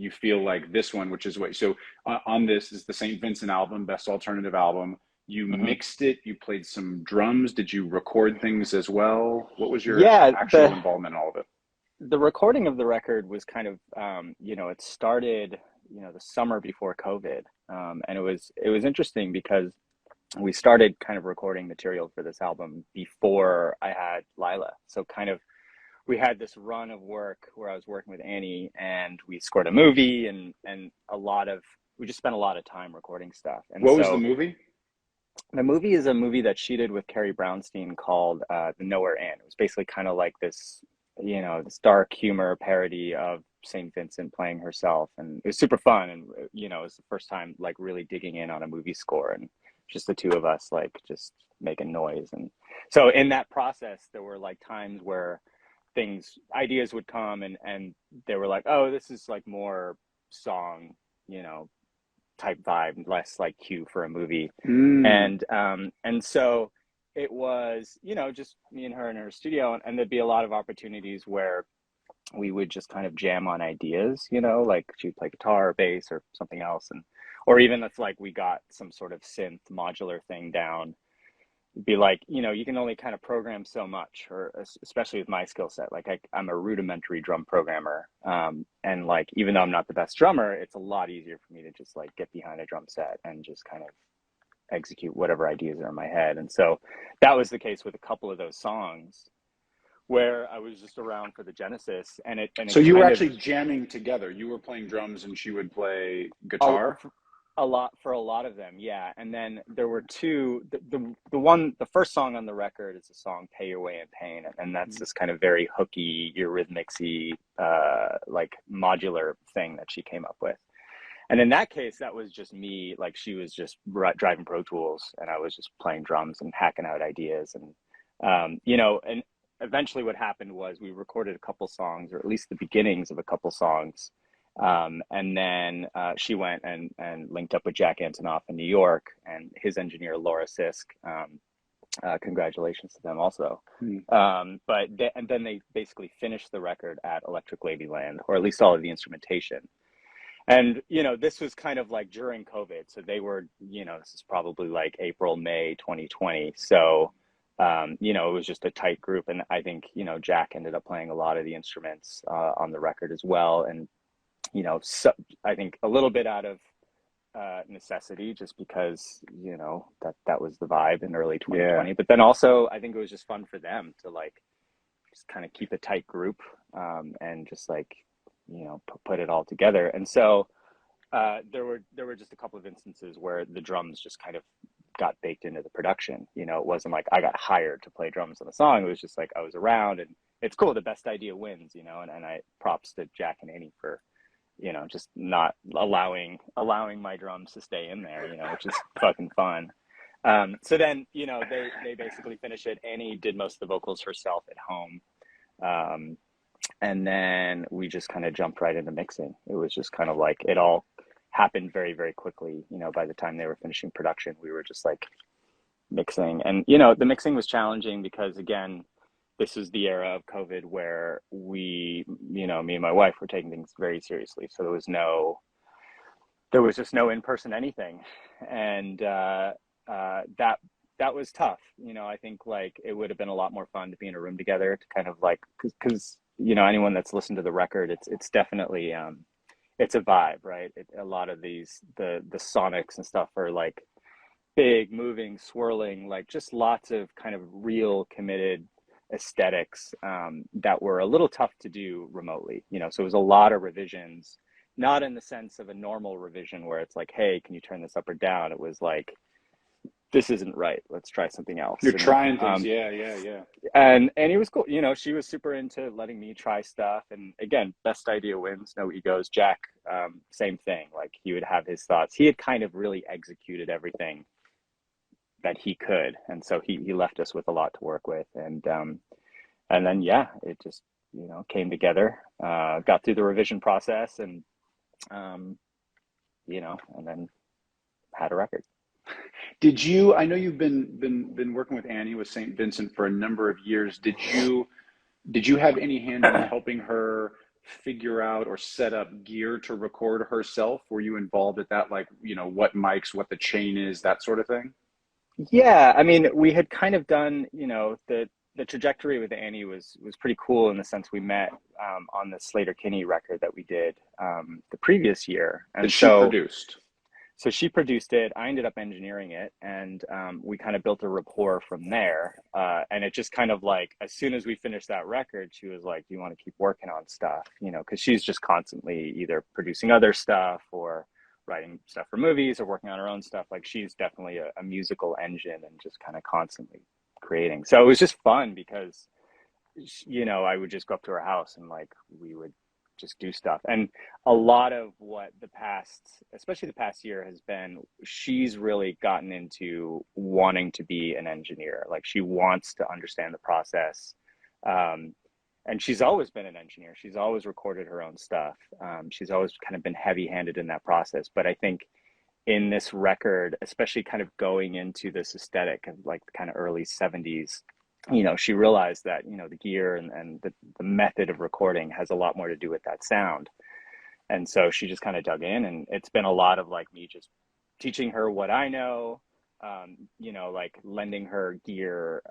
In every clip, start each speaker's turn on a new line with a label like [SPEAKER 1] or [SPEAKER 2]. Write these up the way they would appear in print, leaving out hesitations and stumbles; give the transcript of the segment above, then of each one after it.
[SPEAKER 1] you feel like this one, which is what, so on this is the St. Vincent album, best alternative album. You
[SPEAKER 2] Hmm.
[SPEAKER 1] mixed it, you played some drums. Did you record things as well? What was your
[SPEAKER 2] Yeah,
[SPEAKER 1] actual involvement in all of it?
[SPEAKER 2] the recording of the record was kind of, it started, the summer before COVID, and it was interesting because we started kind of recording material for this album before I had Lila. So kind of we had this run of work where I was working with Annie, and we scored a movie, and we just spent a lot of time recording stuff. And
[SPEAKER 1] What was the
[SPEAKER 2] so
[SPEAKER 1] movie?
[SPEAKER 2] the movie is a movie that she did with Carrie Brownstein called The Nowhere Inn. It was basically kind of like this, this dark humor parody of St. Vincent playing herself, and it was super fun. And it was the first time like really digging in on a movie score, and just the two of us like just making noise. And so in that process, there were like times where ideas would come, and they were like, oh, this is like more song, you know, type vibe, less like cue for a movie.
[SPEAKER 1] Mm.
[SPEAKER 2] And so it was, just me and her in her studio, and there'd be a lot of opportunities where we would just kind of jam on ideas, like she'd play guitar or bass or something else. And or even if like we got some sort of synth modular thing down, be like, you can only kind of program so much, or especially with my skill set. Like I'm a rudimentary drum programmer. And like, even though I'm not the best drummer, it's a lot easier for me to just like get behind a drum set and just kind of execute whatever ideas are in my head. And so that was the case with a couple of those songs where I was just around for the genesis, and
[SPEAKER 1] So
[SPEAKER 2] it
[SPEAKER 1] you were
[SPEAKER 2] kind of
[SPEAKER 1] actually jamming together. You were playing drums and she would play
[SPEAKER 2] a,
[SPEAKER 1] guitar.
[SPEAKER 2] a lot for a lot of them, yeah. And then there were two. The first song on the record is a song "Pay Your Way in Pain," and that's this kind of very hooky, Eurythmicsy, like modular thing that she came up with. And in that case, that was just me. Like she was just driving Pro Tools, and I was just playing drums and hacking out ideas. And eventually, what happened was we recorded a couple songs, or at least the beginnings of a couple songs. And then she went and linked up with Jack Antonoff in New York, and his engineer Laura Sisk. Congratulations to them also.
[SPEAKER 1] Mm.
[SPEAKER 2] And then they basically finished the record at Electric Ladyland, or at least all of the instrumentation. And, this was kind of like during COVID. So they were, this is probably like April, May 2020. So, it was just a tight group. And I think, Jack ended up playing a lot of the instruments on the record as well. And, so I think a little bit out of necessity, just because, that was the vibe in early
[SPEAKER 1] Yeah.
[SPEAKER 2] 2020. But then also, I think it was just fun for them to like just kind of keep a tight group, and just like, put it all together. And so there were just a couple of instances where the drums just kind of got baked into the production. It wasn't like I got hired to play drums on a song. It was just like I was around, and it's cool. The best idea wins, and I props to Jack and Annie for, just not allowing my drums to stay in there, which is fucking fun. So then, they basically finish it. Annie did most of the vocals herself at home. Um, and then we just kind of jumped right into mixing. It was just kind of like it all happened very, very quickly. By the time they were finishing production, we were just like mixing. And, the mixing was challenging because, again, this is the era of COVID where me and my wife were taking things very seriously. So there was just no in-person anything. And that was tough. I think like it would have been a lot more fun to be in a room together to kind of like, because anyone that's listened to the record, it's definitely it's a vibe, right? A lot of the sonics and stuff are like big, moving, swirling, like just lots of kind of real committed aesthetics, that were a little tough to do remotely. So it was a lot of revisions, not in the sense of a normal revision where it's like, hey, can you turn this up or down? It was like, this isn't right. Let's try something else.
[SPEAKER 1] You're
[SPEAKER 2] And
[SPEAKER 1] trying things. Yeah, yeah, yeah.
[SPEAKER 2] and it was cool. She was super into letting me try stuff. And again, best idea wins, no egos. Jack, same thing. Like he would have his thoughts. He had kind of really executed everything that he could, and so he left us with a lot to work with. And then yeah, it just came together. Got through the revision process, and um, and then had a record.
[SPEAKER 1] Did you? I know you've been working with Annie with St. Vincent for a number of years. Did you have any hand in helping her figure out or set up gear to record herself? Were you involved at that, like, what mics, what the chain is, that sort of thing?
[SPEAKER 2] Yeah, I mean, we had kind of done, the trajectory with Annie was pretty cool in the sense we met on the Slater Kinney record that we did the previous year,
[SPEAKER 1] That
[SPEAKER 2] and
[SPEAKER 1] she
[SPEAKER 2] so
[SPEAKER 1] produced.
[SPEAKER 2] she produced it. I ended up engineering it, and we kind of built a rapport from there. And it just kind of like, as soon as we finished that record, she was like, "Do you want to keep working on stuff?" Because she's just constantly either producing other stuff or writing stuff for movies or working on her own stuff. Like she's definitely a musical engine and just kind of constantly creating. So it was just fun because I would just go up to her house and like we would just do stuff. And a lot of what especially the past year has been, she's really gotten into wanting to be an engineer. Like she wants to understand the process. Um, and she's always been an engineer. She's always recorded her own stuff. She's always kind of been heavy handed in that process. But I think in this record, especially kind of going into this aesthetic of like the kind of early 70s, she realized that, the gear and the method of recording has a lot more to do with that sound. And so she just kind of dug in, and it's been a lot of like me just teaching her what I know, like lending her gear,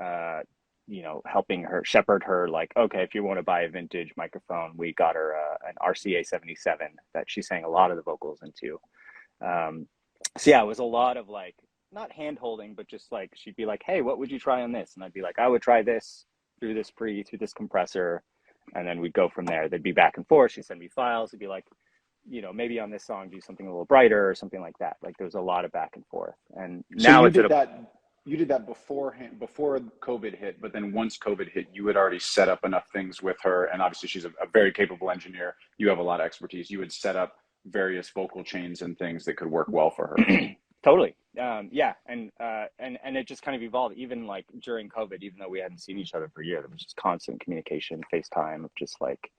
[SPEAKER 2] helping her shepherd her, like, okay, if you want to buy a vintage microphone, we got her an RCA 77 that she sang a lot of the vocals into. So yeah, it was a lot of like, not hand holding, but just like, she'd be like, "Hey, what would you try on this?" And I'd be like, "I would try this through this through this compressor." And then we'd go from there. They'd be back and forth. She'd send me files. It'd be like, maybe on this song, do something a little brighter or something like that. Like there was a lot of back and forth. And
[SPEAKER 1] So
[SPEAKER 2] now it's at a,
[SPEAKER 1] you did that beforehand, before COVID hit, but then once COVID hit, you had already set up enough things with her. And obviously she's a very capable engineer. You have a lot of expertise. You had set up various vocal chains and things that could work well for her.
[SPEAKER 2] totally. Yeah. And it just kind of evolved, even like during COVID, even though we hadn't seen each other for a year, there was just constant communication, FaceTime of just like,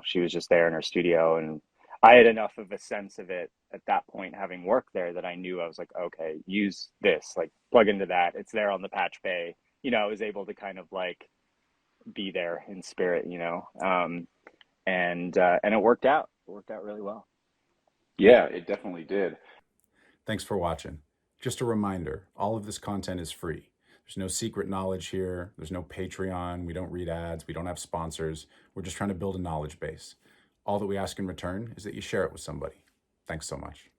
[SPEAKER 2] she was just there in her studio, and I had enough of a sense of it at that point, having worked there, that I knew I was like, okay, use this, like plug into that. It's there on the patch bay. I was able to kind of like be there in spirit, and it worked out. It worked out really well.
[SPEAKER 1] Yeah, it definitely did.
[SPEAKER 3] Thanks for watching. Just a reminder, all of this content is free. There's no secret knowledge here. There's no Patreon. We don't read ads. We don't have sponsors. We're just trying to build a knowledge base. All that we ask in return is that you share it with somebody. Thanks so much.